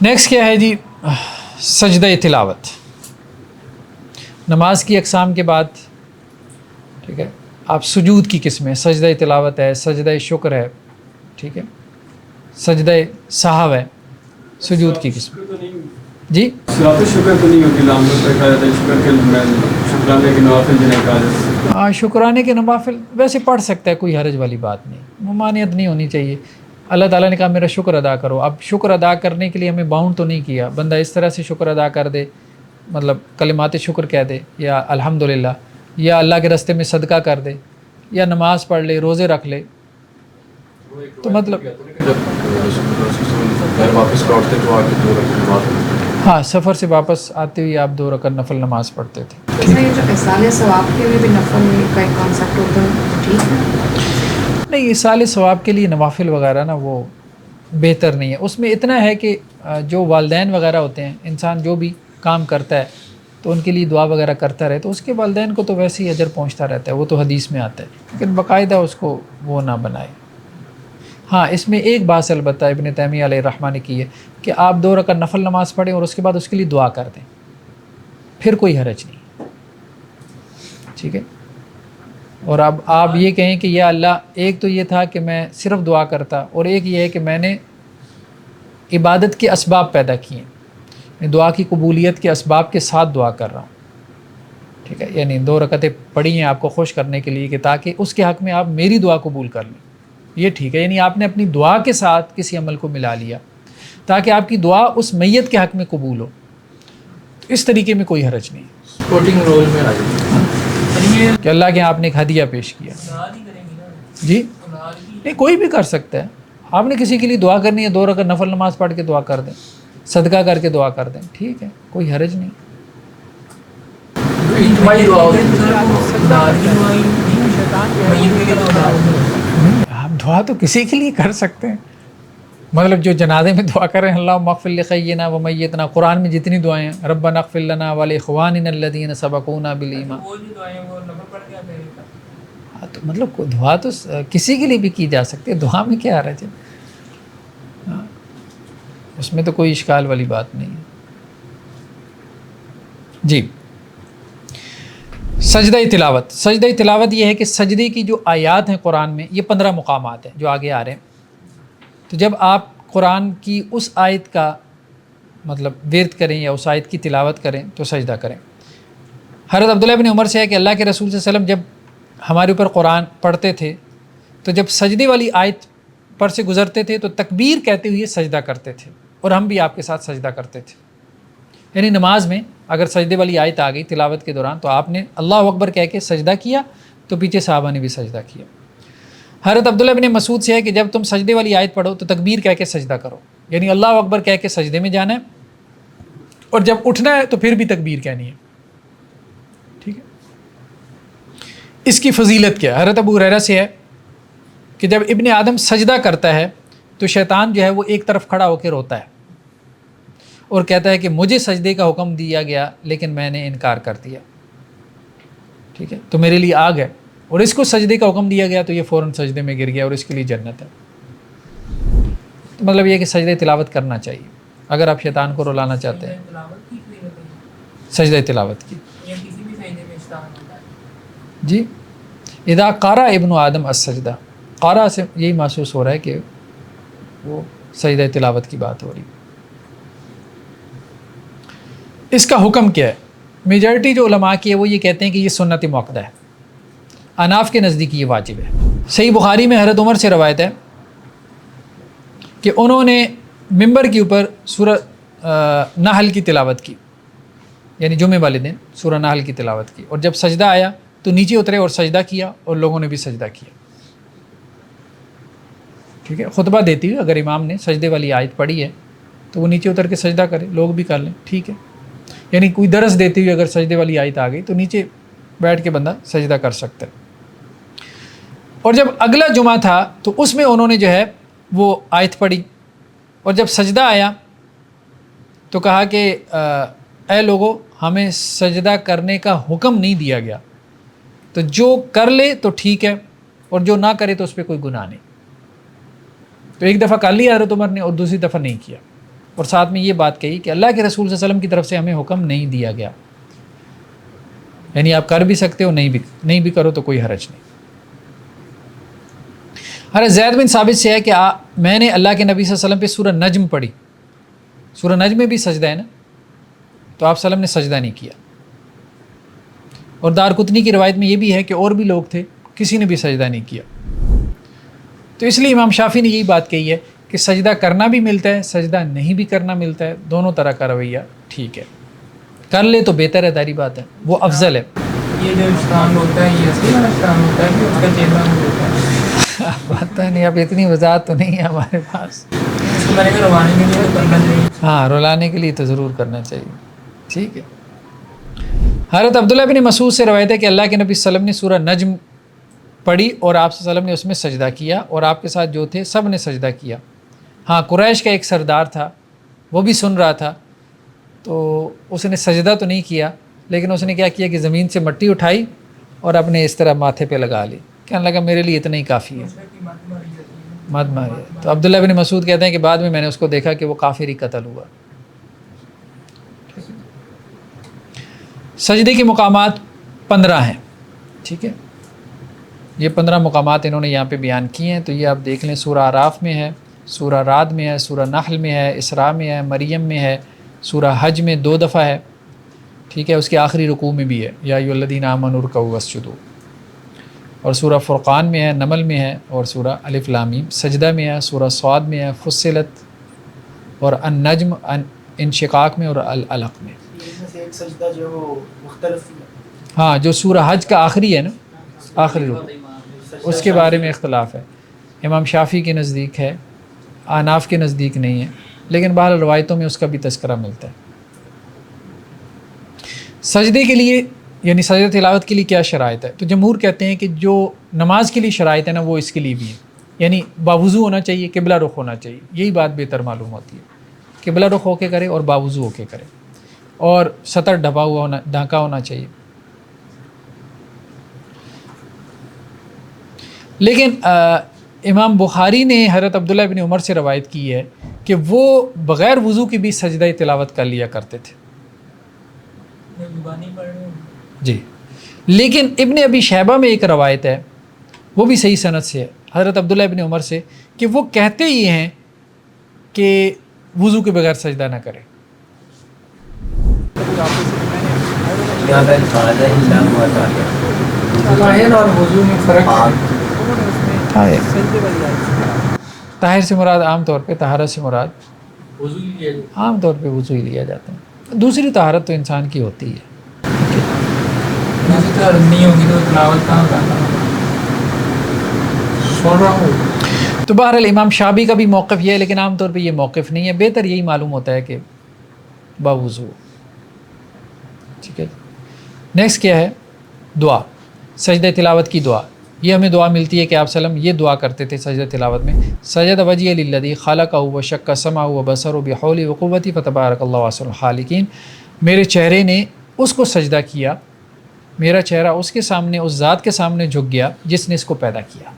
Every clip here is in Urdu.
نیکسٹ کیا ہے جی؟ سجدہ تلاوت. نماز کی اقسام کے بعد ٹھیک ہے آپ سجود کی قسمیں، سجدہ تلاوت ہے، سجدہ شکر ہے، ٹھیک ہے، سجدہ سہو ہے، سجود کی قسم. جی شکر تو نہیں ہوتی، شکرانے کے نوافل جنہیں کہا جاتا ہے. ہاں شکرانے کے نوافل ویسے پڑھ سکتا ہے، کوئی حرج والی بات نہیں، ممانعت نہیں ہونی چاہیے. اللہ تعالیٰ نے کہا میرا شکر ادا کرو. اب شکر ادا کرنے کے لیے ہمیں باؤنڈ تو نہیں کیا، بندہ اس طرح سے شکر ادا کر دے، مطلب کلمات شکر کہہ دے، یا الحمدللہ، یا اللہ کے راستے میں صدقہ کر دے، یا نماز پڑھ لے، روزے رکھ لے. تو مطلب ہاں سفر سے واپس آتے ہوئے آپ 2 رکعت نفل نماز پڑھتے تھے. یہ جو اصال ثواب کے لیے بھی نفل کا ایک کانسیپٹ ہوتا ہے، ٹھیک ہے؟ نہیں، اصال ثواب کے لیے نوافل وغیرہ نا وہ بہتر نہیں ہے. اس میں اتنا ہے کہ جو والدین وغیرہ ہوتے ہیں، انسان جو بھی کام کرتا ہے تو ان کے لیے دعا وغیرہ کرتا رہے تو اس کے والدین کو تو ویسے ہی اجر پہنچتا رہتا ہے، وہ تو حدیث میں آتا ہے، لیکن باقاعدہ اس کو وہ نہ بنائے. ہاں اس میں ایک بات البتہ ابن تیمیہ علیہ الرحمہ نے کی ہے کہ آپ 2 رکعت نفل نماز پڑھیں اور اس کے بعد اس کے لیے دعا کر دیں، پھر کوئی حرج نہیں، ٹھیک ہے. اور اب آپ یہ کہیں کہ یا اللہ، ایک تو یہ تھا کہ میں صرف دعا کرتا، اور ایک یہ ہے کہ میں نے عبادت کے اسباب پیدا کیے ہیں، دعا کی قبولیت کے اسباب کے ساتھ دعا کر رہا ہوں، ٹھیک ہے. یعنی 2 رکعتیں پڑھی ہیں آپ کو خوش کرنے کے لیے کہ تاکہ اس کے حق میں آپ میری دعا قبول کر لیں، یہ ٹھیک ہے. یعنی آپ نے اپنی دعا کے ساتھ کسی عمل کو ملا لیا تاکہ آپ کی دعا اس میت کے حق میں قبول ہو، تو اس طریقے میں کوئی حرج نہیں. سپورٹنگ رول میں آ جائے کہ اللہ کے آپ نے ایک ہدیہ پیش کیا. جی نہیں، کوئی بھی کر سکتا ہے. آپ نے کسی کے لیے دعا کرنی ہے، 2 رکعت نفل نماز پڑھ کے دعا کر دیں، صدقہ کر کے دعا کر دیں، ٹھیک ہے، کوئی حرج نہیں. آپ دعا تو کسی کے لیے کر سکتے ہیں، مطلب جو جنازے میں دعا کریں اللہم اغفر لحینا و میتنا، قرآن میں جتنی دعائیں ہیں، ربنا اغفر لنا ولاخواننا الذین سبقونا بالایمان، تو مطلب دعا تو کسی کے لیے بھی کی جا سکتی ہے، دعا میں کیا حرج ہے، اس میں تو کوئی اشکال والی بات نہیں ہے. جی سجدہ تلاوت. سجدہ تلاوت یہ ہے کہ سجدے کی جو آیات ہیں قرآن میں، یہ 15 مقامات ہیں جو آگے آ رہے ہیں. تو جب آپ قرآن کی اس آیت کا مطلب ورد کریں یا اس آیت کی تلاوت کریں تو سجدہ کریں. حضرت عبداللہ بن عمر سے ہے کہ اللہ کے رسول صلی اللہ علیہ وسلم جب ہمارے اوپر قرآن پڑھتے تھے تو جب سجدے والی آیت پر سے گزرتے تھے تو تکبیر کہتے ہوئے سجدہ کرتے تھے، اور ہم بھی آپ کے ساتھ سجدہ کرتے تھے. یعنی نماز میں اگر سجدے والی آیت آ گئی تلاوت کے دوران تو آپ نے اللہ اکبر کہہ کے سجدہ کیا تو پیچھے صحابہ نے بھی سجدہ کیا. حضرت عبداللہ بن مسعود سے ہے کہ جب تم سجدے والی آیت پڑھو تو تکبیر کہہ کے سجدہ کرو، یعنی اللہ اکبر کہہ کے سجدے میں جانا ہے، اور جب اٹھنا ہے تو پھر بھی تکبیر کہنی ہے، ٹھیک ہے. اس کی فضیلت کیا ہے؟ حضرت ابو ہریرہ سے ہے کہ جب ابن آدم سجدہ کرتا ہے تو شیطان جو ہے وہ ایک طرف کھڑا ہو کے روتا ہے اور کہتا ہے کہ مجھے سجدے کا حکم دیا گیا لیکن میں نے انکار کر دیا، ٹھیک ہے، تو میرے لیے آگ ہے. اور اس کو سجدے کا حکم دیا گیا تو یہ فوراً سجدے میں گر گیا اور اس کے لیے جنت ہے. تو مطلب یہ کہ سجدہ تلاوت کرنا چاہیے اگر آپ شیطان کو رلانا چاہتے ہیں. سجدہ تلاوت کی جی اذا قارا ابن آدم السجدہ، قارا سے یہی محسوس ہو رہا ہے کہ وہ سجدہ تلاوت کی بات ہو رہی. اس کا حکم کیا ہے؟ میجارٹی جو علماء کی ہے وہ یہ کہتے ہیں کہ یہ سنت مؤکدہ ہے، اناف کے نزدیک یہ واجب ہے. صحیح بخاری میں حضرت عمر سے روایت ہے کہ انہوں نے ممبر کے اوپر سورہ نحل کی تلاوت کی، یعنی جمعے والے دن سورہ نحل کی تلاوت کی، اور جب سجدہ آیا تو نیچے اترے اور سجدہ کیا اور لوگوں نے بھی سجدہ کیا، ٹھیک ہے. خطبہ دیتی ہوئی اگر امام نے سجدے والی آیت پڑھی ہے تو وہ نیچے اتر کے سجدہ کرے، لوگ بھی کر لیں، ٹھیک ہے. یعنی کوئی درس دیتی ہوئی اگر سجدے والی آیت آ گئی تو نیچے بیٹھ کے بندہ سجدہ کر سکتا ہے. اور جب اگلا جمعہ تھا تو اس میں انہوں نے جو ہے وہ آیت پڑھی، اور جب سجدہ آیا تو کہا کہ اے لوگو، ہمیں سجدہ کرنے کا حکم نہیں دیا گیا، تو جو کر لے تو ٹھیک ہے اور جو نہ کرے تو اس پہ کوئی گناہ نہیں. تو ایک دفعہ کر لیا حضرت عمر نے اور دوسری دفعہ نہیں کیا. اور ساتھ میں یہ بات کہی کہ اللہ کے رسول صلی اللہ علیہ وسلم کی طرف سے ہمیں حکم نہیں دیا گیا، یعنی آپ کر بھی سکتے ہو، نہیں بھی کرو تو کوئی حرج نہیں۔ حضرت زید بن ثابت سے ہے کہ میں نے اللہ کے نبی صلی اللہ علیہ وسلم پہ سورہ نجم پڑھی، سورہ نجم میں بھی سجدہ ہے نا، تو آپ صلی اللہ علیہ وسلم نے سجدہ نہیں کیا۔ اور دارقطنی کی روایت میں یہ بھی ہے کہ اور بھی لوگ تھے، کسی نے بھی سجدہ نہیں کیا۔ تو اس لیے امام شافعی نے یہی بات کہی ہے کہ سجدہ کرنا بھی ملتا ہے، سجدہ نہیں بھی کرنا ملتا ہے، دونوں طرح کا رویہ ٹھیک ہے، کر لے تو بہتر ہے، ظاہری بات ہے، وہ افضل ہے۔ یہ جو اسٹانڈ ہوتا ہے یہ اصلی والا اسٹانڈ ہوتا ہے کہ اس کا چہرہ ہوتا ہے؟ پتہ نہیں، اب اتنی وضاحت تو نہیں ہے ہمارے پاس۔ اس کو میں نے کہا روانے کے لیے تو کرنا چاہیے۔ ہاں، رلانے کے لیے تو ضرور کرنا چاہیے، ٹھیک ہے۔ حضرت عبداللہ بن مسعود سے روایت ہے کہ اللہ کے نبی صلی اللہ علیہ وسلم نے سورہ نجم پڑھی اور آپ صلی اللہ علیہ وسلم نے اس میں سجدہ کیا، اور آپ کے ساتھ جو تھے سب نے سجدہ کیا۔ ہاں، قریش کا ایک سردار تھا، وہ بھی سن رہا تھا، تو اس نے سجدہ تو نہیں کیا، لیکن اس نے کیا کیا کہ زمین سے مٹی اٹھائی اور اپنے اس طرح ماتھے پہ لگا لی، کہنے لگا میرے لیے اتنا ہی کافی ہے، مت ماری۔ تو عبداللہ بن مسعود کہتے ہیں کہ بعد میں نے اس کو دیکھا کہ وہ کافر ہی قتل ہوا۔ سجدے کے مقامات 15 ہیں، ٹھیک ہے، یہ 15 مقامات انہوں نے یہاں پہ بیان کیے ہیں، تو یہ آپ دیکھ لیں، سورہ اعراف میں ہے، سورہ رعد میں ہے، سورہ نحل میں ہے، اسراء میں ہے، مریم میں ہے، سورہ حج میں 2 دفعہ ہے، ٹھیک ہے، اس کے آخری رکوع میں بھی ہے، یا ایھا الذین آمنوا ارکعوا واسجدوا، اور سورہ فرقان میں ہے، نمل میں ہے، اور سورہ الف لام میم سجدہ میں ہے، سورہ صاد میں ہے، فصلت اور النجم انشقاق میں، اور العلق میں۔ ایک سجدہ جو وہ مختلف ہاں، جو سورہ حج کا آخری ہے نا، آخری رکوع، اس کے بارے میں اختلاف ہے، امام شافعی کے نزدیک ہے، احناف کے نزدیک نہیں ہے، لیکن بہرحال روایتوں میں اس کا بھی تذکرہ ملتا ہے۔ سجدے کے لیے یعنی سجدہ تلاوت کے لیے کیا شرائط ہے؟ تو جمہور کہتے ہیں کہ جو نماز کے لیے شرائط ہے نا، وہ اس کے لیے بھی ہے، یعنی باوضو ہونا چاہیے، قبلہ رخ ہونا چاہیے، یہی بات بہتر معلوم ہوتی ہے، قبلہ رخ ہو کے کرے اور باوضو ہو کے کرے، اور سطر ڈھانکا ہونا چاہیے۔ لیکن امام بخاری نے حضرت عبداللہ بن عمر سے روایت کی ہے کہ وہ بغیر وضو کے بھی سجدہ تلاوت کر لیا کرتے تھے، جی۔ لیکن ابن ابی شیبہ میں ایک روایت ہے، وہ بھی صحیح سند سے ہے، حضرت عبداللہ بن عمر سے، کہ وہ کہتے ہی ہیں کہ وضو کے بغیر سجدہ نہ کرے۔ طاہر اور وضو میں فرق ہے؟ طاہر سے مراد عام طور پہ، طہارت سے مراد عام طور پہ وضو ہی لیا جاتا ہے، دوسری طہارت تو انسان کی ہوتی ہے۔ نہیں ہوگی تو تلاوت کہاں کرنا؟ سن رہا ہوں۔ تو بہرحال امام شافعی کا بھی موقف یہ ہے، لیکن عام طور پہ یہ موقف نہیں ہے، بہتر یہی معلوم ہوتا ہے کہ باوضو، ٹھیک ہے۔ نیکسٹ کیا ہے؟ دعا، سجدہ تلاوت کی دعا۔ یہ ہمیں دعا ملتی ہے کہ آپ صلی اللہ علیہ وسلم یہ دعا کرتے تھے سجدہ تلاوت میں، سجد وجهی للذی خلقہ وشق سمعہ وبصرہ بحولہ وقوتہ فتبارک اللہ احسن الخالقین، میرے چہرے نے اس کو سجدہ کیا، میرا چہرہ اس کے سامنے، اس ذات کے سامنے جھک گیا جس نے اس کو پیدا کیا،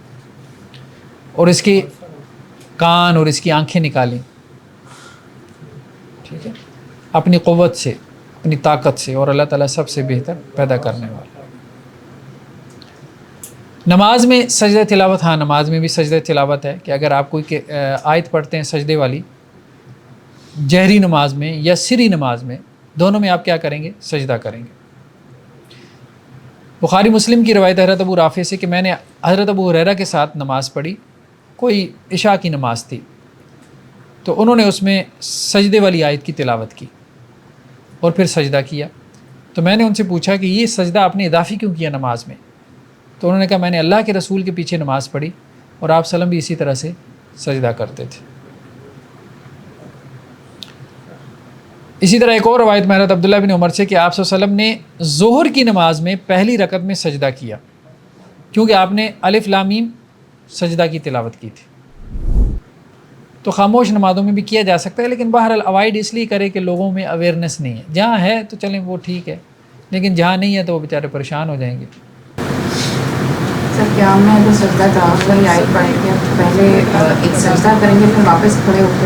اور اس کے کان اور اس کی آنکھیں نکالیں، ٹھیک ہے، اپنی قوت سے، اپنی طاقت سے، اور اللہ تعالیٰ سب سے بہتر پیدا کرنے والا۔ نماز میں سجدہ تلاوت، ہاں نماز میں بھی سجدہ تلاوت ہے کہ اگر آپ کوئی آیت پڑھتے ہیں سجدے والی، جہری نماز میں یا سری نماز میں، دونوں میں آپ کیا کریں گے؟ سجدہ کریں گے۔ بخاری مسلم کی روایت حضرت ابو رافع سے کہ میں نے حضرت ابو ہریرہ کے ساتھ نماز پڑھی، کوئی عشاء کی نماز تھی، تو انہوں نے اس میں سجدے والی آیت کی تلاوت کی اور پھر سجدہ کیا، تو میں نے ان سے پوچھا کہ یہ سجدہ آپ نے اضافی کیوں کیا نماز میں؟ تو انہوں نے کہا میں نے اللہ کے رسول کے پیچھے نماز پڑھی اور آپ صلی اللہ علیہ وسلم بھی اسی طرح سے سجدہ کرتے تھے۔ اسی طرح ایک اور روایت میں حضرت عبداللہ بن عمر سے کہ آپ صلی اللہ علیہ وسلم نے ظہر کی نماز میں پہلی رکعت میں سجدہ کیا، کیونکہ آپ نے الف لام میم سجدہ کی تلاوت کی تھی۔ تو خاموش نمازوں میں بھی کیا جا سکتا ہے، لیکن بہرحال اوائڈ اس لیے کرے کہ لوگوں میں اویئرنیس نہیں ہے، جہاں ہے تو چلیں وہ ٹھیک ہے، لیکن جہاں نہیں ہے تو وہ بیچارے پریشان ہو جائیں گے۔ سر کیا میں جو سجدہ تلاوت والی آیت پڑھیں گے پہلے ایک سجدہ کریں گے پھر واپس کھڑے ہو کے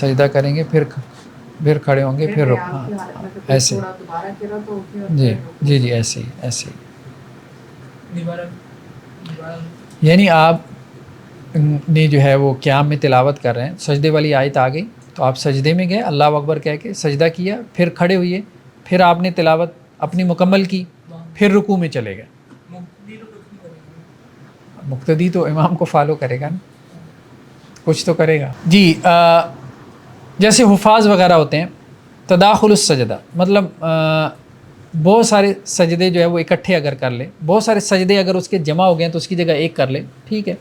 سجدہ کریں گے پھر کھڑے ہوں گے پھر رک ہاں ایسے دوبارہ کرا تو جی جی جی ایسے ہی ایسے ہی دوبارہ یعنی آپ نے جو ہے وہ قیام میں تلاوت کر رہے ہیں، سجدے والی آیت آ گئی تو آپ سجدے میں گئے، اللہ اکبر کہہ کے سجدہ کیا، پھر کھڑے ہوئے، پھر آپ نے تلاوت اپنی مکمل کی، پھر رکوع میں چلے گئے۔ مقتدی تو کچھ نہیں کریں گے، مقتدی تو امام کو فالو کرے گا نا، کچھ تو کرے گا۔ جی جیسے حفاظ وغیرہ ہوتے ہیں، تداخل السجدہ مطلب بہت سارے سجدے جو ہے وہ اکٹھے اگر کر لے، بہت سارے سجدے اگر اس کے جمع ہو گئے ہیں تو اس کی جگہ ایک کر لے، ٹھیک ہے،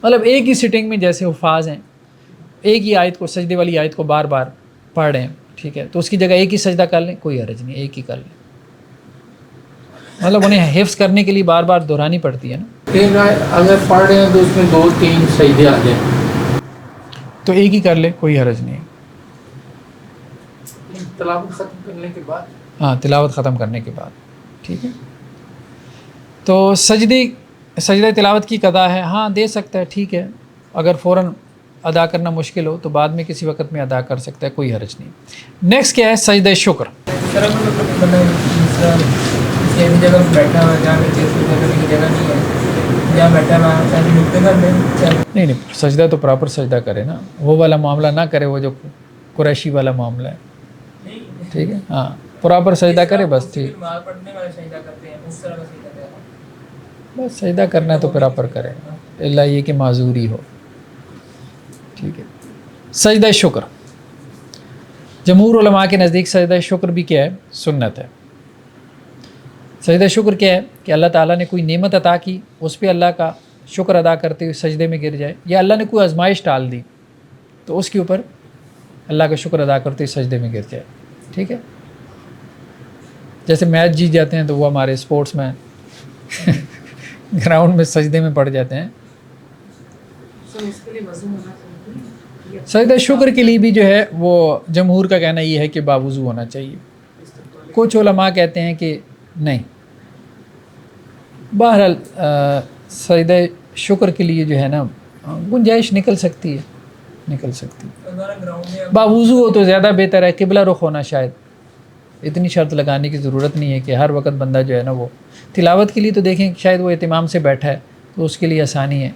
مطلب ایک ہی سٹنگ میں جیسے حفاظ ہیں، ایک ہی آیت کو، سجدے والی آیت کو بار بار پڑھ رہے ہیں، ٹھیک ہے، تو اس کی جگہ ایک ہی سجدہ کر لیں، کوئی حرج نہیں، ایک ہی کر لیں، مطلب انہیں حفظ کرنے کے لیے بار بار دہرانی پڑتی ہے نا، پھر اگر پڑھ رہے ہیں تو اس میں 2-3 سجدے آ جائیں تو ایک ہی کر لے، کوئی حرج نہیں۔ تلاوت ختم کرنے کے بعد، ہاں تلاوت ختم کرنے کے بعد، ٹھیک ہے۔ تو سجدہ تلاوت کی قضا ہے، ہاں دے سکتا ہے، ٹھیک ہے، اگر فوراً ادا کرنا مشکل ہو تو بعد میں کسی وقت میں ادا کر سکتا ہے، کوئی حرج نہیں۔ نیکسٹ کیا ہے؟ سجدہ شکر۔ شرم میں مطلب دوسرا کسی ایسی جگہ بیٹھا ہوا جہاں پہ سجدہ کرنے کی جگہ نہیں ہے، جہاں بیٹھا ہوا ایسے نقطے کر لیں، نہیں سجدہ تو پراپر سجدہ کرے نا، وہ والا معاملہ نہ کرے وہ جو قریشی والا معاملہ ہے، ٹھیک ہے، ہاں پراپر سجدہ کرے بس، ٹھیک، مار پڑھنے والے سجدہ کرتے ہیں اس طرح کا سجدہ کریں، بس سجدہ کرنا ہے تو پراپر کرے، اللہ یہ کہ معذوری ہو، ٹھیک ہے۔ سجدہ شکر، جمہور علماء کے نزدیک سجدہ شکر بھی کیا ہے؟ سنت ہے۔ سجدہ شکر کیا ہے؟ کہ اللہ تعالیٰ نے کوئی نعمت عطا کی، اس پہ اللہ کا شکر ادا کرتے ہوئے سجدے میں گر جائے، یا اللہ نے کوئی آزمائش ٹال دی تو اس کے اوپر اللہ کا شکر ادا کرتے ہوئے سجدے میں گر جائے، ٹھیک ہے۔ جیسے میچ جیت جاتے ہیں تو وہ ہمارے اسپورٹس میں گراؤنڈ میں سجدے میں پڑ جاتے ہیں، سو اس کے لیے وضو ہونا چاہیے۔ سجدہ شکر کے لیے بھی جو ہے وہ جمہور کا کہنا یہ ہے کہ باوضو ہونا چاہیے، کچھ علماء کہتے ہیں کہ نہیں۔ بہرحال سجدہ شکر کے لیے جو ہے نا گنجائش نکل سکتی ہے، گراؤنڈ میں باوضو ہو تو زیادہ بہتر ہے، قبلہ رخ ہونا، شاید اتنی شرط لگانے کی ضرورت نہیں ہے کہ ہر وقت بندہ جو ہے نا وہ تلاوت کے لیے تو دیکھیں شاید وہ اہتمام سے بیٹھا ہے تو اس کے لیے آسانی ہے،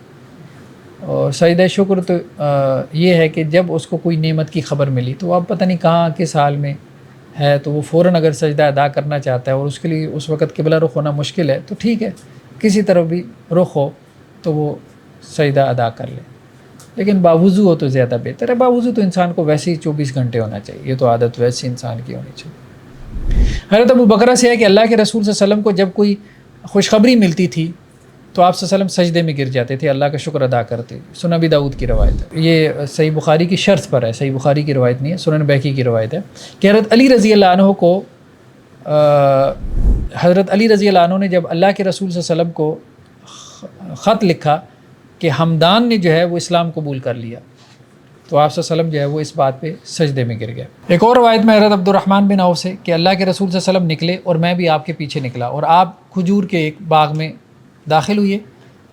اور سجدہ شکر تو یہ ہے کہ جب اس کو کوئی نعمت کی خبر ملی تو اب پتہ نہیں کہاں کس حال میں ہے تو وہ فوراً اگر سجدہ ادا کرنا چاہتا ہے اور اس کے لیے اس وقت قبلہ رخ ہونا مشکل ہے تو ٹھیک ہے، کسی طرف بھی رخ ہو تو وہ سجدہ ادا کر لے، لیکن باوضو ہو تو زیادہ بہتر ہے۔ باوضو تو انسان کو ویسے ہی 24 گھنٹے ہونا چاہیے، یہ تو عادت ویسے انسان کی ہونی چاہیے۔ حضرت ابو بکرہ سے ہے کہ اللہ کے رسول صلی اللہ علیہ وسلم کو جب کوئی خوشخبری ملتی تھی تو آپ صلی اللہ علیہ وسلم سجدے میں گر جاتے تھے، اللہ کا شکر ادا کرتے، سنن ابی داؤد کی روایت ہے، یہ صحیح بخاری کی شرط پر ہے، صحیح بخاری کی روایت نہیں ہے، سنن بیہقی کی روایت ہے کہ حضرت علی رضی اللہ عنہ کو حضرت علی رضی اللہ عنہ نے جب اللہ کے رسول صلی اللہ علیہ وسلم کو خط لکھا کہ حمدان نے جو ہے وہ اسلام قبول کر لیا تو آپ صلی اللہ علیہ وسلم جو ہے وہ اس بات پہ سجدے میں گر گئے۔ ایک اور روایت میں حضرت عبد الرحمن بن عوف سے کہ اللہ کے رسول صلی اللہ علیہ وسلم نکلے اور میں بھی آپ کے پیچھے نکلا اور آپ کھجور کے ایک باغ میں داخل ہوئے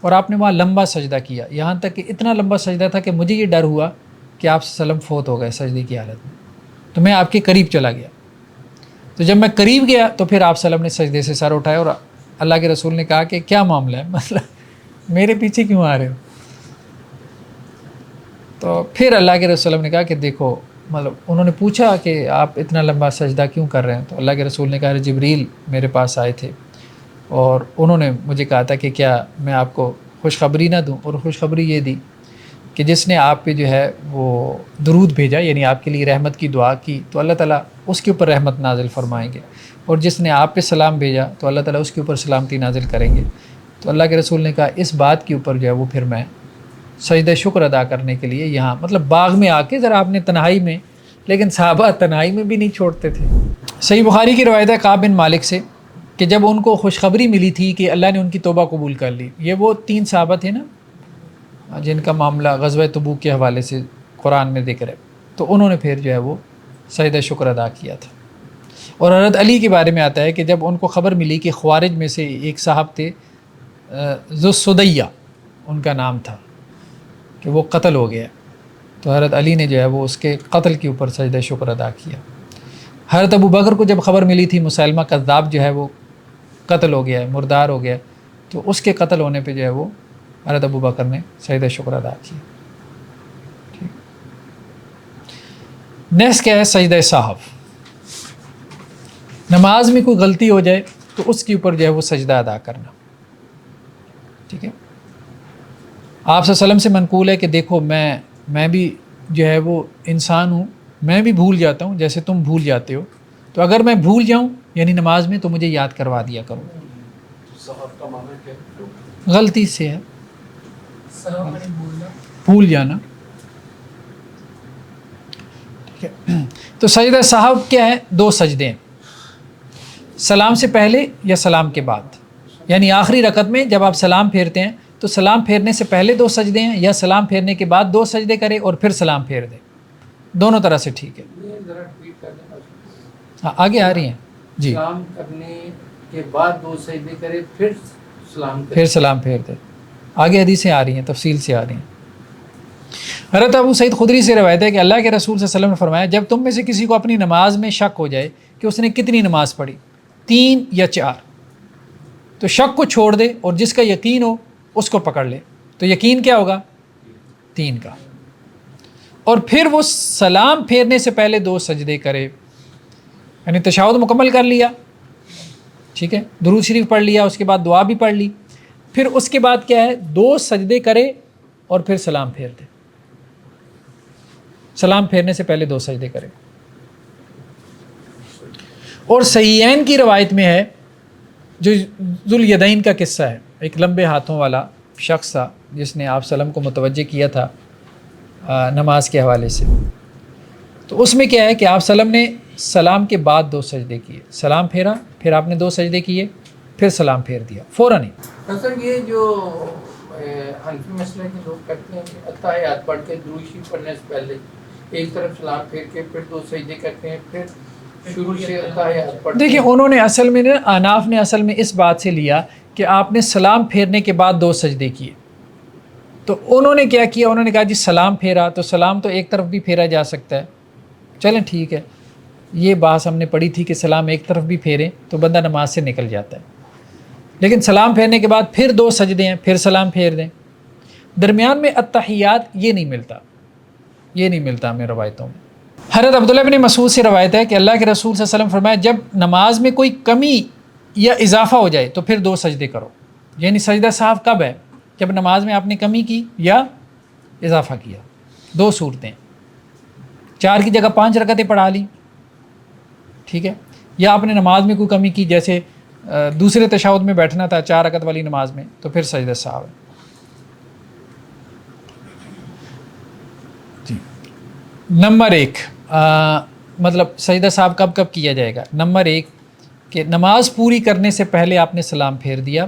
اور آپ نے وہاں لمبا سجدہ کیا، یہاں تک کہ اتنا لمبا سجدہ تھا کہ مجھے یہ ڈر ہوا کہ آپ صلی اللہ علیہ وسلم فوت ہو گئے سجدے کی حالت میں، تو میں آپ کے قریب چلا گیا، تو جب میں قریب گیا تو پھر آپ صلی اللہ علیہ وسلم نے سجدے سے سر اٹھایا اور اللہ کے رسول نے کہا کہ کیا معاملہ ہے، مطلب میرے پیچھے کیوں آ رہے ہو؟ تو پھر اللہ کے رسول نے کہا کہ دیکھو، مطلب انہوں نے پوچھا کہ آپ اتنا لمبا سجدہ کیوں کر رہے ہیں، تو اللہ کے رسول نے کہا جبریل میرے پاس آئے تھے اور انہوں نے مجھے کہا تھا کہ کیا میں آپ کو خوشخبری نہ دوں، اور خوشخبری یہ دی کہ جس نے آپ پہ جو ہے وہ درود بھیجا، یعنی آپ کے لیے رحمت کی دعا کی تو اللہ تعالیٰ اس کے اوپر رحمت نازل فرمائیں گے، اور جس نے آپ پہ سلام بھیجا تو اللہ تعالیٰ اس کے اوپر سلامتی نازل کریں گے۔ تو اللہ کے رسول نے کہا اس بات کے اوپر جو ہے وہ پھر میں سجدہ شکر ادا کرنے کے لیے یہاں مطلب باغ میں آ کے ذرا آپ نے تنہائی میں، لیکن صحابہ تنہائی میں بھی نہیں چھوڑتے تھے۔ صحیح بخاری کی روایت ہے کعب بن مالک سے کہ جب ان کو خوشخبری ملی تھی کہ اللہ نے ان کی توبہ قبول کر لی، یہ وہ 3 صحابہ تھے نا جن کا معاملہ غزوہ تبوک کے حوالے سے قرآن میں ذکر ہے، تو انہوں نے پھر جو ہے وہ سجدہ شکر ادا کیا تھا۔ اور حضرت علی کے بارے میں آتا ہے کہ جب ان کو خبر ملی کہ خوارج میں سے ایک صاحب تھے ذو السدیہ ان کا نام تھا کہ وہ قتل ہو گیا، تو حضرت علی نے جو ہے وہ اس کے قتل کے اوپر سجدہ شکر ادا کیا. حضرت ابو بکر کو جب خبر ملی تھی مسیلمہ کذاب جو ہے وہ قتل ہو گیا ہے، مردار ہو گیا، تو اس کے قتل ہونے پہ جو ہے وہ حضرت ابو بکر نے سجدہ شکر ادا کیا. نیکسٹ کیا ہے؟ سجدہ سہو. نماز میں کوئی غلطی ہو جائے تو اس کے اوپر جو ہے وہ سجدہ ادا کرنا. ٹھیک ہے، آپ صلی اللہ علیہ وسلم سے منقول ہے کہ دیکھو میں بھی جو ہے وہ انسان ہوں، میں بھی بھول جاتا ہوں جیسے تم بھول جاتے ہو، تو اگر میں بھول جاؤں یعنی نماز میں تو مجھے یاد کروا دیا کرو. صاحب کا معنی کیا ہے؟ غلطی سے ہے، سلام علیکم بولنا. بھول جانا. ٹھیک ہے، تو سجدہ سہو کیا ہے؟ 2 سجدے ہیں، سلام سے پہلے یا سلام کے بعد. یعنی آخری رکعت میں جب آپ سلام پھیرتے ہیں تو سلام پھیرنے سے پہلے 2 سجدے ہیں، یا سلام پھیرنے کے بعد 2 سجدے کرے اور پھر سلام پھیر دیں. دونوں طرح سے ٹھیک ہے. یہ ذرا ٹویٹ کر دیں. ہاں آگے آ رہی ہیں جی. سلام کرنے کے بعد 2 سجدے کرے پھر سلام کرے. پھر سلام پھیر دیں. آگے حدیثیں آ رہی ہیں، تفصیل سے آ رہی ہیں. حضرت ابو سعید خدری سے روایت ہے کہ اللہ کے رسول صلی اللہ علیہ وسلم نے فرمایا جب تم میں سے کسی کو اپنی نماز میں شک ہو جائے کہ اس نے کتنی نماز پڑھی، 3 یا 4، تو شک کو چھوڑ دے اور جس کا یقین ہو اس کو پکڑ لے. تو یقین کیا ہوگا؟ 3 کا. اور پھر وہ سلام پھیرنے سے پہلے 2 سجدے کرے، یعنی تشہد مکمل کر لیا، ٹھیک ہے، درود شریف پڑھ لیا، اس کے بعد دعا بھی پڑھ لی، پھر اس کے بعد کیا ہے؟ 2 سجدے کرے اور پھر سلام پھیر دے. سلام پھیرنے سے پہلے 2 سجدے کرے. اور صحیحین کی روایت میں ہے، جو ذوالیدین کا قصہ ہے، ایک لمبے ہاتھوں والا شخص تھا جس نے آپ وسلم کو متوجہ کیا تھا نماز کے حوالے سے. تو اس میں کیا ہے کہ آپ وسلم نے سلام کے بعد 2 سجدے کیے، سلام پھیرا، پھر آپ نے 2 سجدے کیے، پھر سلام پھیر دیا فوراً ہی. سر یہ جو حنفی مسئلہ کے لوگ کرتے ہیں کہ اتحیات پڑھ کے درود شریف پڑھنے سے پہلے ایک طرف سلام پھیر کے پھر 2 سجدے کرتے ہیں، پھر شروع سے اتحیات پڑھتے ہیں. دیکھیں انہوں نے اصل میں اناف نے اصل میں اس بات سے لیا کہ آپ نے سلام پھیرنے کے بعد 2 سجدے کیے، تو انہوں نے کیا کیا؟ انہوں نے کہا جی سلام پھیرا تو سلام تو ایک طرف بھی پھیرا جا سکتا ہے، چلیں ٹھیک ہے. یہ بات ہم نے پڑھی تھی کہ سلام ایک طرف بھی پھیریں تو بندہ نماز سے نکل جاتا ہے، لیکن سلام پھیرنے کے بعد پھر 2 سجدے ہیں، پھر سلام پھیر دیں. درمیان میں اتحیات یہ نہیں ملتا ہمیں روایتوں میں. حضرت عبداللہ بن مسعود سے روایت ہے کہ اللہ کے رسول صلی اللہ علیہ وسلم فرمایا جب نماز میں کوئی کمی یا اضافہ ہو جائے تو پھر 2 سجدے کرو. یعنی سجدہ سہو کب ہے؟ جب نماز میں آپ نے کمی کی یا اضافہ کیا. 2 صورتیں، 4 کی جگہ 5 رکعتیں پڑھا لی، ٹھیک ہے، یا آپ نے نماز میں کوئی کمی کی، جیسے دوسرے تشہد میں بیٹھنا تھا 4 رکعت والی نماز میں، تو پھر سجدہ سہو ہے. جی نمبر 1 مطلب سجدہ سہو کب کیا جائے گا. نمبر 1 کہ نماز پوری کرنے سے پہلے آپ نے سلام پھیر دیا.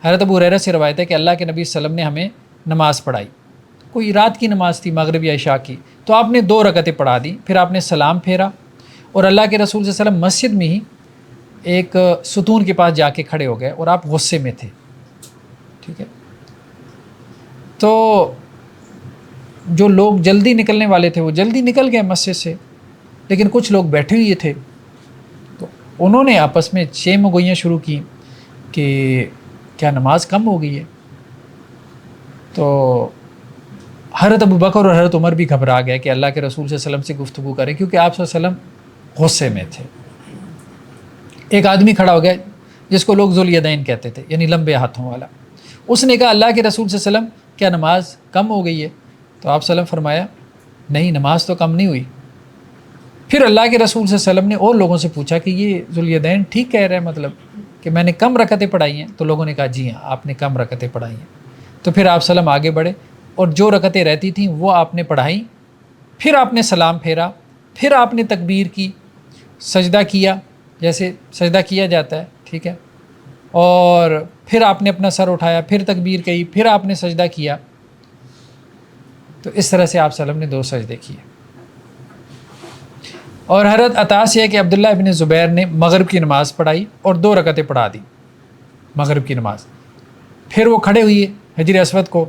حضرت ابو ہریرہ سے روایت ہے کہ اللہ کے نبی صلی اللہ علیہ وسلم نے ہمیں نماز پڑھائی، کوئی رات کی نماز تھی، مغرب یا عشاء کی، تو آپ نے 2 رکعتیں پڑھا دی، پھر آپ نے سلام پھیرا، اور اللہ کے رسول صلی اللہ علیہ وسلم مسجد میں ہی ایک ستون کے پاس جا کے کھڑے ہو گئے اور آپ غصے میں تھے، ٹھیک ہے. تو جو لوگ جلدی نکلنے والے تھے وہ جلدی نکل گئے مسجد سے، لیکن کچھ لوگ بیٹھے ہوئے تھے، تو انہوں نے آپس میں شیم و گوئیاں شروع کی کہ کیا نماز کم ہو گئی ہے. تو حضرت ابو بکر اور حضرت عمر بھی گھبرا گئے کہ اللہ کے رسول صلی اللہ علیہ وسلم سے گفتگو کریں، کیونکہ آپ صلی اللہ علیہ وسلم غصے میں تھے. ایک آدمی کھڑا ہو گیا جس کو لوگ ذوالیدین کہتے تھے، یعنی لمبے ہاتھوں والا. اس نے کہا اللہ کے رسول صلی اللہ علیہ وسلم کیا نماز کم ہو گئی ہے؟ تو آپ صلی اللہ علیہ وسلم فرمایا نہیں، نماز تو کم نہیں ہوئی. پھر اللہ کے رسول صلی اللہ علیہ وسلم نے اور لوگوں سے پوچھا کہ یہ ذوالیدین ٹھیک کہہ رہے ہیں، مطلب کہ میں نے کم رکعتیں پڑھائی ہیں؟ تو لوگوں نے کہا جی ہاں آپ نے کم رکعتیں پڑھائی ہیں. تو پھر آپ صلی اللہ علیہ وسلم آگے بڑھے اور جو رکعتیں رہتی تھیں وہ آپ نے پڑھائیں، پھر آپ نے سلام پھیرا، پھر آپ نے تکبیر کی، سجدہ کیا جیسے سجدہ کیا جاتا ہے، ٹھیک ہے، اور پھر آپ نے اپنا سر اٹھایا، پھر تکبیر کہی، پھر آپ نے سجدہ کیا. تو اس طرح سے آپ صلی اللہ علیہ وسلم نے 2 سجدے کیے. اور حضرت عطا سے ہے کہ عبداللہ ابن زبیر نے مغرب کی نماز پڑھائی اور 2 رکعتیں پڑھا دی مغرب کی نماز. پھر وہ کھڑے ہوئے حجر اسود کو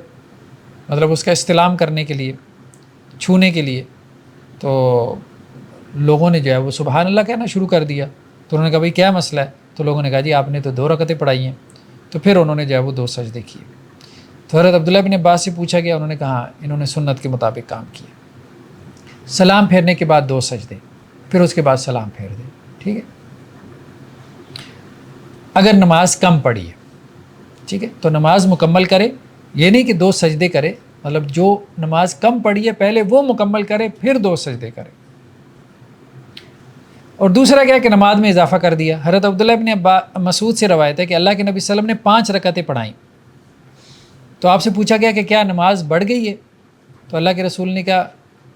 مطلب اس کا استلام کرنے کے لیے، چھونے کے لیے، تو لوگوں نے جو ہے وہ سبحان اللہ کہنا شروع کر دیا. تو انہوں نے کہا بھائی کیا مسئلہ ہے؟ تو لوگوں نے کہا جی آپ نے تو 2 رکعتیں پڑھائی ہیں. تو پھر انہوں نے جو ہے وہ 2 سجدے کیے. تو حضرت عبداللہ بن عباس سے پوچھا گیا، انہوں نے کہا انہوں نے سنت کے مطابق کام کیا. سلام پھیرنے کے بعد 2 سجدے، پھر اس کے بعد سلام پھیر دیں. ٹھیک ہے. اگر نماز کم پڑھی ہے، ٹھیک ہے، تو نماز مکمل کرے. یہ نہیں کہ 2 سجدے کرے، مطلب جو نماز کم پڑھی ہے پہلے وہ مکمل کرے پھر 2 سجدے کرے. اور دوسرا کیا کہ نماز میں اضافہ کر دیا. حضرت عبداللہ بن مسعود سے روایت ہے کہ اللہ کے نبی صلی اللہ علیہ وسلم نے 5 رکعتیں پڑھائیں. تو آپ سے پوچھا گیا کہ کیا نماز بڑھ گئی ہے؟ تو اللہ کے رسول نے کہا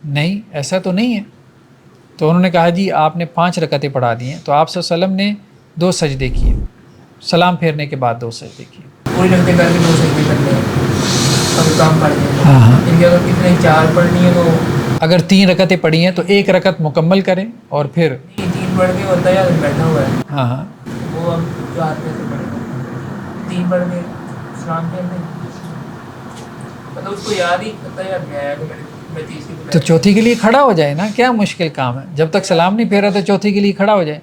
نہیں، ایسا تو نہیں ہے. تو انہوں نے کہا جی آپ نے 5 رکعتیں پڑھا دی ہیں. تو آپ صلی اللہ علیہ وسلم نے 2 سجدے کیے، سلام پھیرنے کے بعد 2 سجدے کیے. پوری رکھتے کر کے 2 سجدے کرنے ہیں، اب کام پڑھ دیں. ہاں ہاں. ان کے اگر کتنے 4 پڑھنی ہے تو اگر 3 رکعتیں پڑھی ہیں تو 1 رکعت مکمل کریں اور پھر 3 پڑھ کے ہوتا ہے بیٹھا ہوا ہے، ہاں ہاں وہ اب 4 پیسے پڑھے گا. 3 پڑھ کے سلام پھیر دیں، مطلب اس کو یاد ہی کرتا ہے میں آیا کہ میں تیسری تو چوتھی کے لیے کھڑا ہو جائے نا. کیا مشکل کام ہے؟ جب تک سلام نہیں پھیرا تو چوتھی کے لیے کھڑا ہو جائے.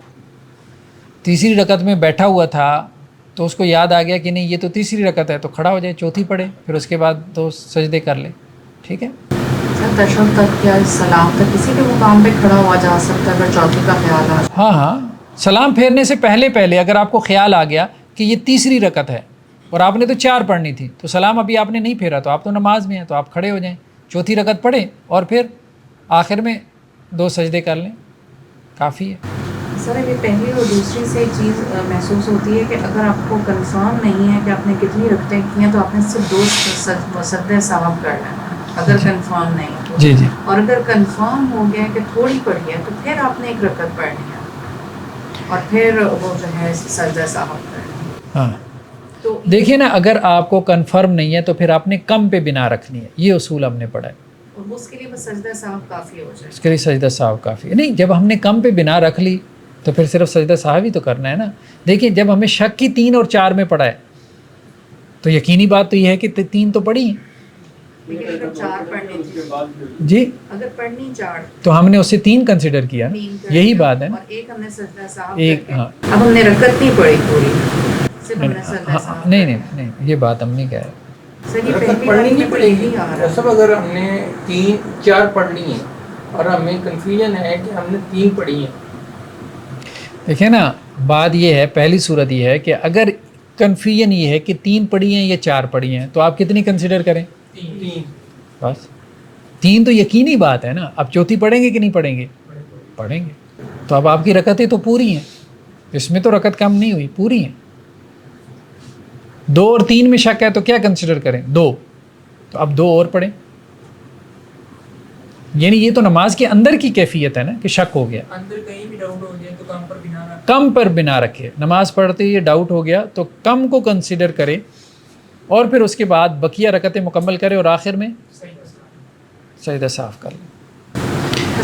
تیسری رکعت میں بیٹھا ہوا تھا تو اس کو یاد آ گیا کہ نہیں یہ تو تیسری رکعت ہے، تو کھڑا ہو جائے، چوتھی پڑھے، پھر اس کے بعد 2 سجدے کر لے. ٹھیک ہے. سر تشہد تک یا سلام تک کسی بھی مقام پہ کھڑا ہوا جا سکتا ہے اگر چوتھی کا خیال آ. ہاں ہاں. سلام پھیرنے سے پہلے اگر آپ کو خیال آ گیا کہ یہ تیسری رکعت ہے اور آپ نے تو 4 پڑھنی تھی، تو سلام ابھی آپ نے نہیں پھیرا تو آپ تو نماز میں ہیں، تو آپ کھڑے ہو جائیں، چوتھی رکعت پڑھیں اور پھر آخر میں 2 سجدے کر لیں، کافی ہے. سر یہ پہلی اور دوسری سے ایک چیز محسوس ہوتی ہے کہ اگر آپ کو کنفرم نہیں ہے کہ آپ نے کتنی رکعتیں کی ہیں تو آپ نے صرف 2 سجدے ثواب کر لینا ہے اگر کنفرم نہیں ہے. جی جی. اور اگر کنفرم ہو گیا کہ تھوڑی پڑھی ہے تو پھر آپ نے 1 رکعت پڑھنی ہے اور پھر وہ جو ہے سجدہ ثواب کرنا ہے. ہاں تو دیکھیے نا، اگر آپ کو کنفرم نہیں ہے تو پھر آپ نے کم پہ بنا رکھنی ہے. یہ اصول ہم نے پڑھا ہے. اور اس کے لیے بس سجدہ ثواب کافی ہو جائے. اس کے لیے سجدہ صاحب کافی ہے. نہیں، جب ہم نے کم پہ بنا رکھ لی تو پھر صرف سجدہ صاحب ہی تو کرنا ہے نا. دیکھیں جب ہمیں شک کی 3 اور 4 میں پڑھا ہے تو یقینی بات تو یہ ہے کہ 3 تو پڑھی ہیں. لیکن اگر 4 پڑھنی تھی، جی، اگر پڑھنی 4 تو ہم نے اسے 3 کنسیڈر کیا نا. 3 کر یہی لیا بات ہے نا. اور 1 ہم نے سجدہ ثواب ایک کر کے ہاں اب ہم نے رکعت نہیں پڑھی پوری، صرف ہم نے سجدہ ثواب. نہیں یہ بات ہم نہیں کہہ رہے. سر یہ رکعت پہلی پڑھنی بات نہیں پڑے گی. یہی آ رہا ہے. سب اگر ہم نے 4 پڑھنی ہے اور ہمیں کنفیوژن ہے کہ ہم نے 3 پڑھی ہیں. دیکھیں نا، بات یہ ہے، پہلی صورت یہ ہے کہ اگر کنفیوژن یہ ہے کہ 3 پڑھی ہیں یا 4 پڑھی ہیں تو آپ کتنی کنسیڈر کریں؟ 3 بس 3 تو یقینی بات ہے نا. اب چوتھی پڑھیں گے کہ نہیں پڑھیں گے؟ پڑھیں گے. تو اب آپ کی رکعتیں تو پوری ہیں، اس میں تو رکعت کم نہیں ہوئی، پوری ہیں. 2 اور 3 میں شک ہے تو کیا کنسیڈر کریں؟ 2. تو اب 2 اور پڑھیں. یعنی یہ تو نماز کے اندر کی کیفیت ہے نا کہ شک ہو گیا. اندر کہیں بھی ڈاؤٹ ہو جائے تو کم پر بنا رکھ. کم پر بنا رکھے. نماز پڑھتے یہ ڈاؤٹ ہو گیا تو کم کو کنسیڈر کرے اور پھر اس کے بعد بقیہ رکعتیں مکمل کرے اور آخر میں سجدہ صاف کر لیں.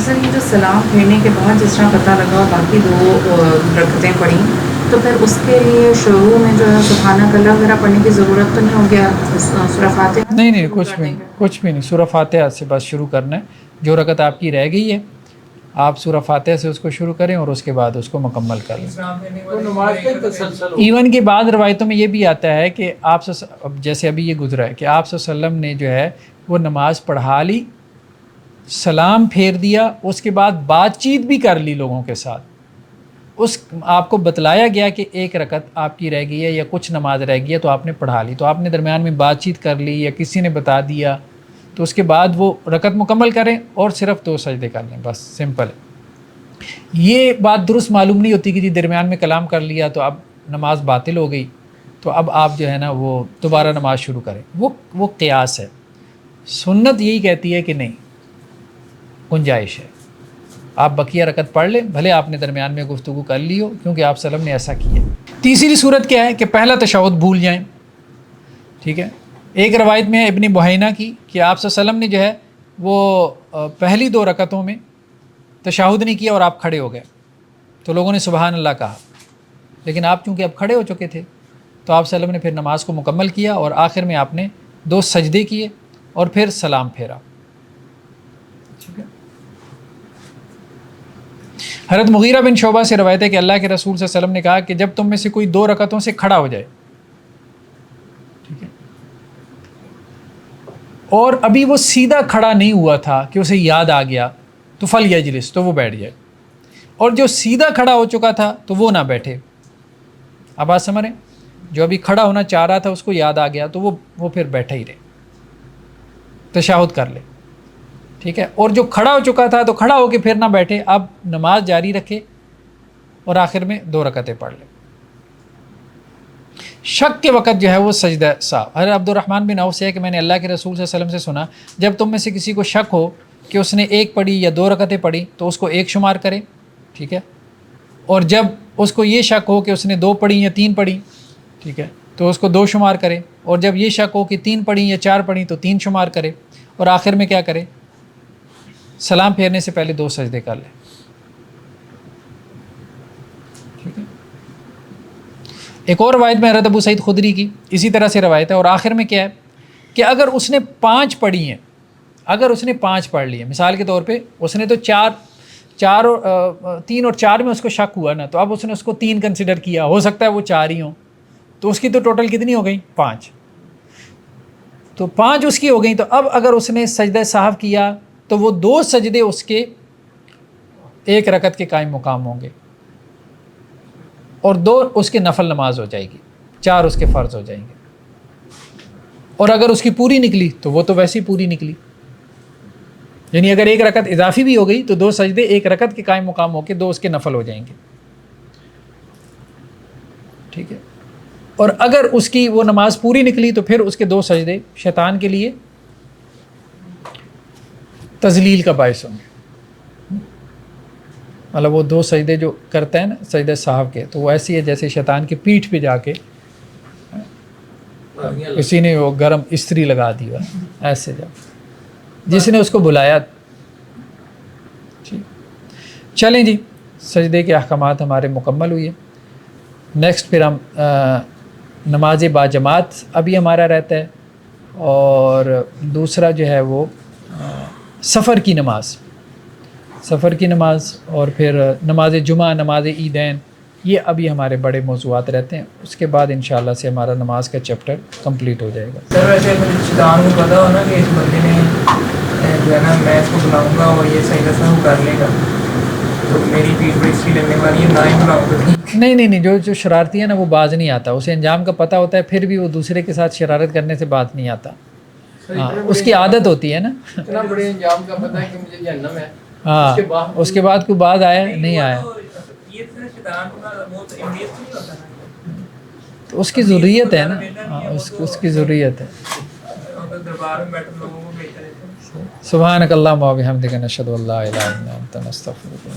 سر یہ جو سلام پھیرنے کے بعد جس طرح پتہ لگا باقی 2 رکعتیں پڑھیں تو پھر اس کے لیے شروع میں جو ہے سبحانک اللہ وغیرہ پڑھنے کی ضرورت تو نہیں ہو گیا؟ سورہ فاتحہ نہیں کچھ بھی نہیں. سورہ فاتحہ سے بس شروع کرنا ہے. جو رکعت آپ کی رہ گئی ہے آپ سورہ فاتحہ سے اس کو شروع کریں اور اس کے بعد اس کو مکمل کر لیں. تو نماز کا تسلسل ہو. ایون کے بعد روایتوں میں یہ بھی آتا ہے کہ آپ جیسے ابھی یہ گزرا ہے کہ آپ صلی اللہ علیہ وسلم نے جو ہے وہ نماز پڑھا لی، سلام پھیر دیا، اس کے بعد بات چیت بھی کر لی لوگوں کے ساتھ. آپ کو بتلایا گیا کہ 1 رکعت آپ کی رہ گئی ہے یا کچھ نماز رہ گئی ہے تو آپ نے پڑھا لی، تو آپ نے درمیان میں بات چیت کر لی یا کسی نے بتا دیا تو اس کے بعد وہ رکعت مکمل کریں اور صرف 2 سجدے کر لیں. بس سمپل ہے. یہ بات درست معلوم نہیں ہوتی کہ جی درمیان میں کلام کر لیا تو اب نماز باطل ہو گئی تو اب آپ جو ہے نا وہ دوبارہ نماز شروع کریں. وہ قیاس ہے. سنت یہی کہتی ہے کہ نہیں، گنجائش ہے، آپ بقیہ رکعت پڑھ لیں، بھلے آپ نے درمیان میں گفتگو کر لی ہو، کیونکہ آپ صلی اللہ علیہ وسلم نے ایسا کیا. تیسری صورت کیا ہے کہ پہلا تشہد بھول جائیں. ٹھیک ہے. ایک روایت میں ہے ابن بحینہ کی کہ آپ صلی اللہ علیہ وسلم نے جو ہے وہ پہلی 2 رکعتوں میں تشہد نہیں کیا اور آپ کھڑے ہو گئے تو لوگوں نے سبحان اللہ کہا، لیکن آپ چونکہ اب کھڑے ہو چکے تھے تو آپ صلی اللہ علیہ وسلم نے پھر نماز کو مکمل کیا اور آخر میں آپ نے 2 سجدے کیے اور پھر سلام پھیرا. حضرت مغیرہ بن شعبہ سے روایت ہے کہ اللہ کے رسول صلی اللہ علیہ وسلم نے کہا کہ جب تم میں سے کوئی 2 رکعتوں سے کھڑا ہو جائے، ٹھیک ہے، اور ابھی وہ سیدھا کھڑا نہیں ہوا تھا کہ اسے یاد آ گیا، تو فلیجلس، تو وہ بیٹھ جائے، اور جو سیدھا کھڑا ہو چکا تھا تو وہ نہ بیٹھے۔ اب بات سمجھ رہے ہیں؟ جو ابھی کھڑا ہونا چاہ رہا تھا اس کو یاد آ گیا تو وہ پھر بیٹھا ہی رہے، تشہد کر لے، ٹھیک ہے۔ اور جو کھڑا ہو چکا تھا تو کھڑا ہو کے پھر نہ بیٹھے، اب نماز جاری رکھے اور آخر میں 2 رکعتیں پڑھ لے۔ شک کے وقت جو ہے وہ سجدہ سہو۔ حضرت عبد الرحمن بن عوف سے ہے کہ میں نے اللہ کے رسول صلی اللہ علیہ وسلم سے سنا، جب تم میں سے کسی کو شک ہو کہ اس نے 1 پڑھی یا 2 رکعتیں پڑھی تو اس کو 1 شمار کرے، ٹھیک ہے، اور جب اس کو یہ شک ہو کہ اس نے 2 پڑھی یا 3 پڑھی، ٹھیک ہے، تو اس کو 2 شمار کرے، اور جب یہ شک ہو کہ 3 پڑھی یا 4 پڑھی تو 3 شمار کرے، اور آخر میں کیا کرے؟ سلام پھیرنے سے پہلے 2 سجدے کر لے، ٹھیک ہے۔ ایک اور روایت میں حضرت ابو سعید خدری کی اسی طرح سے روایت ہے، اور آخر میں کیا ہے کہ اگر اس نے 5 پڑھی ہیں، اگر اس نے 5 پڑھ لی ہیں، مثال کے طور پہ اس نے تو 3 اور 4 میں اس کو شک ہوا نا، تو اب اس نے اس کو 3 کنسیڈر کیا، ہو سکتا ہے وہ 4 ہی ہوں، تو اس کی تو ٹوٹل کتنی ہو گئی؟ 5، تو 5 اس کی ہو گئی۔ تو اب اگر اس نے سجدہ سہو کیا تو وہ 2 سجدے اس کے 1 رکعت کے قائم مقام ہوں گے، اور 2 اس کے نفل نماز ہو جائے گی، 4 اس کے فرض ہو جائیں گے، اور اگر اس کی پوری نکلی تو وہ تو ویسے ہی پوری نکلی، یعنی اگر 1 رکعت اضافی بھی ہو گئی تو 2 سجدے 1 رکعت کے قائم مقام ہو کے 2 اس کے نفل ہو جائیں گے، ٹھیک ہے۔ اور اگر اس کی وہ نماز پوری نکلی تو پھر اس کے 2 سجدے شیطان کے لیے تذلیل کا باعث ہوں گے، مطلب وہ 2 سجدے جو کرتا ہے نا سجدہ صاحب کے، تو وہ ایسی ہے جیسے شیطان کی پیٹھ پہ جا کے کسی نے وہ گرم استری لگا دی ہوا، ایسے جب جس نے اس کو بلایا۔ چلیں جی، سجدے کے احکامات ہمارے مکمل ہوئے۔ نیکسٹ پھر ہم نماز باجماعت ابھی ہمارا رہتا ہے، اور دوسرا جو ہے وہ سفر کی نماز، اور پھر نماز جمعہ، نماز عیدین، یہ ابھی ہمارے بڑے موضوعات رہتے ہیں۔ اس کے بعد انشاءاللہ سے ہمارا نماز کا چیپٹر کمپلیٹ ہو جائے گا۔ سر ویسے شیطان کو پتا ہو نا کہ اس بندے نے جو ہے نا میں اس کو بلاؤں گا اور یہ صحیح رسم کر لے گا، تو میری پیٹ بڑی سی لگنے والی ہے، نہ ہی بلاؤں گا۔ نہیں، جو شرارتی ہے نا وہ باز نہیں آتا، اسے انجام کا پتہ ہوتا ہے، پھر بھی وہ دوسرے کے ساتھ شرارت کرنے سے باز نہیں آتا، ہاں اس کی عادت ہوتی ہے نا۔ اتنا بڑے انجام کا پتہ ہے کہ مجھے جہنم ہے، ہاں اس کے بعد کوئی بعد آیا نہیں آیا، تو اس کی ضروریت ہے نا، اس کی ضروریت ہے۔ سبحانک اللہم و بحمدک، نشہد ان لا الہ الا انت، نستغفرک۔